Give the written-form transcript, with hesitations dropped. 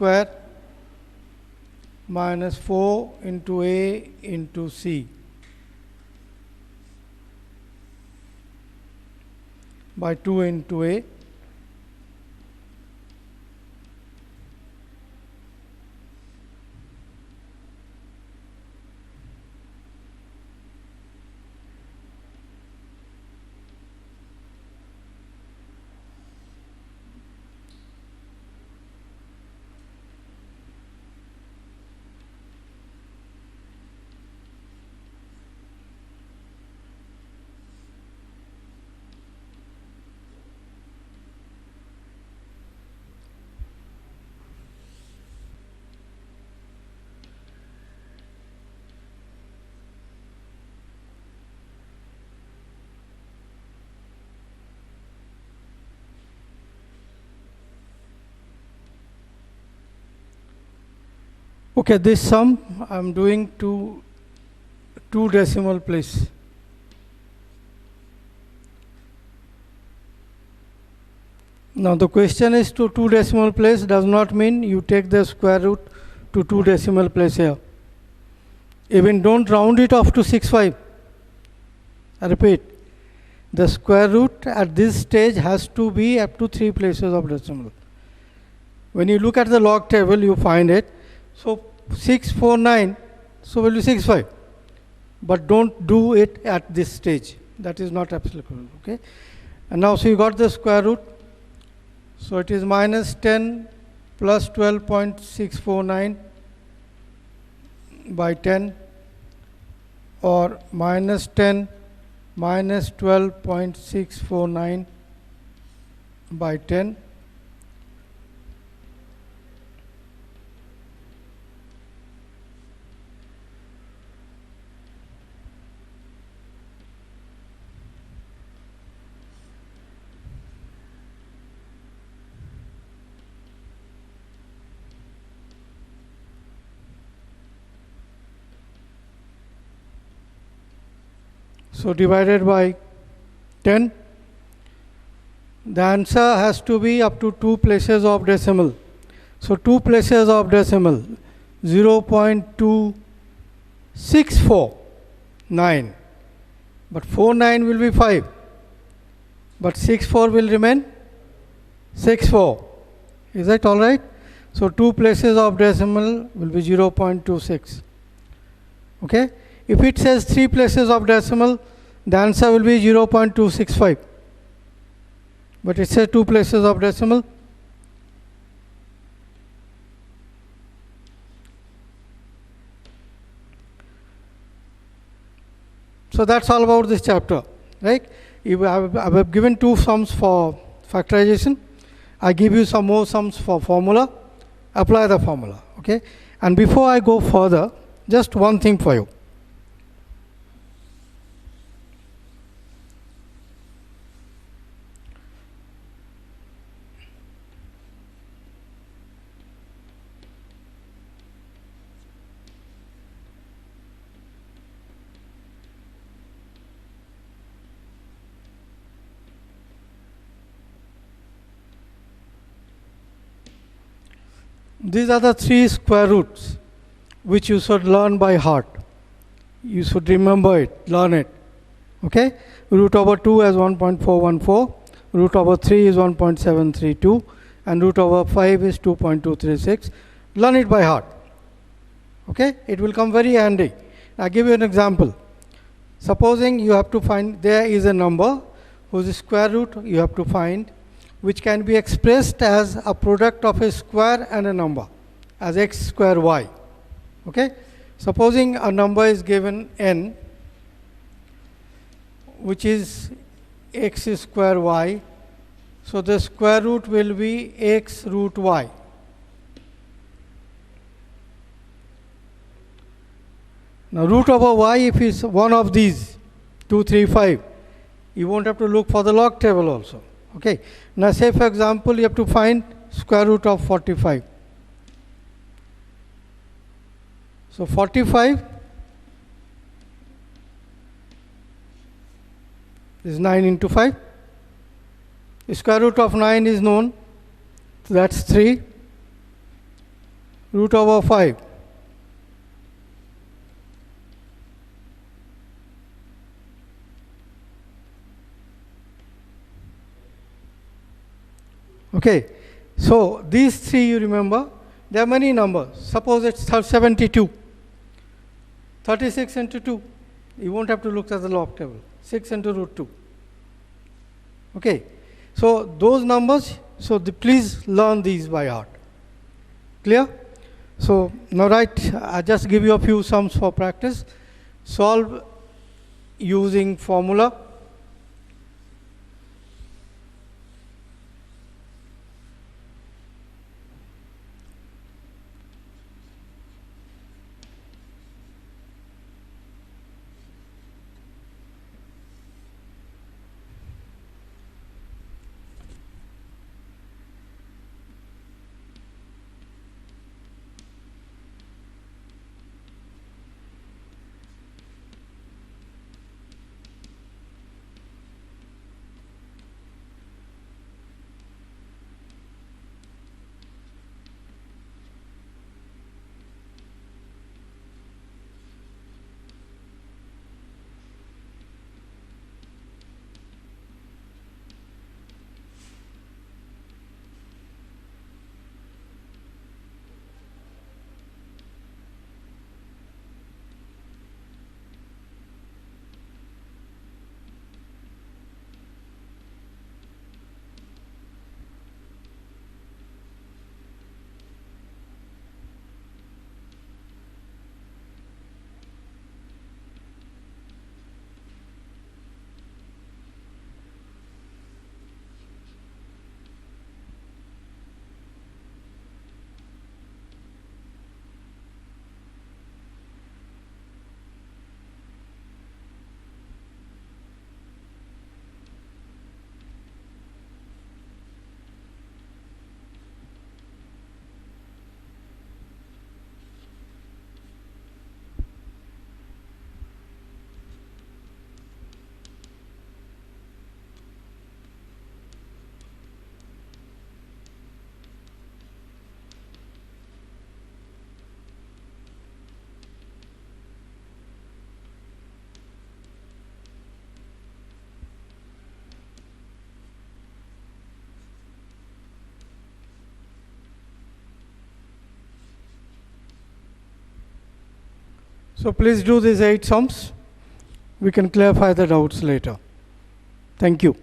square minus 4 into a into c by 2 into a Okay, this sum I am doing to 2 decimal place. Now the question is to 2 decimal place does not mean you take the square root to 2 decimal place here. Even don't round it off to 6.5. I repeat, the square root at this stage has to be up to 3 places of decimal. When you look at the log table, you find it. So 649, so will be 6.5. But don't do it at this stage. That is not applicable. Okay. And now, so you got the square root. So it is minus 10 plus 12.649 by 10, or minus 10 minus 12.649 by 10. So divided by 10, the answer has to be up to 2 places of decimal. So 2 places of decimal, 0.2649, but 49 will be 5, but 64 will remain 64. Is that all right? So 2 places of decimal will be 0.26. Okay? If it says 3 places of decimal, the answer will be 0.265. But it says 2 places of decimal. So that's all about this chapter, right? I have given 2 sums for factorization. I give you some more sums for formula. Apply the formula, okay? And before I go further, just one thing for you. These are the 3 square roots which you should learn by heart. You should remember it, learn it. Okay? Root over 2 as 1.414, root over 3 is 1.732, and root over 5 is 2.236. Learn it by heart. Okay? It will come very handy. I'll give you an example. Supposing you have to find, there is a number whose square root you have to find, which can be expressed as a product of a square and a number, as x square y. Okay? Supposing a number is given n, which is x square y, so the square root will be x root y. Now root over y, if it's one of these, 2, 3, 5, you won't have to look for the log table also. Okay. Now say for example you have to find square root of 45. So 45 is 9 into 5. The square root of 9 is known, so that's 3. root over 5. Okay, so these three you remember. There are many numbers. Suppose it's 72. 36 into 2. You won't have to look at the log table. 6 into root 2. Okay, so those numbers, so please learn these by heart. Clear? So now I just give you a few sums for practice. Solve using formula. So please do these 8 sums. We can clarify the doubts later. Thank you.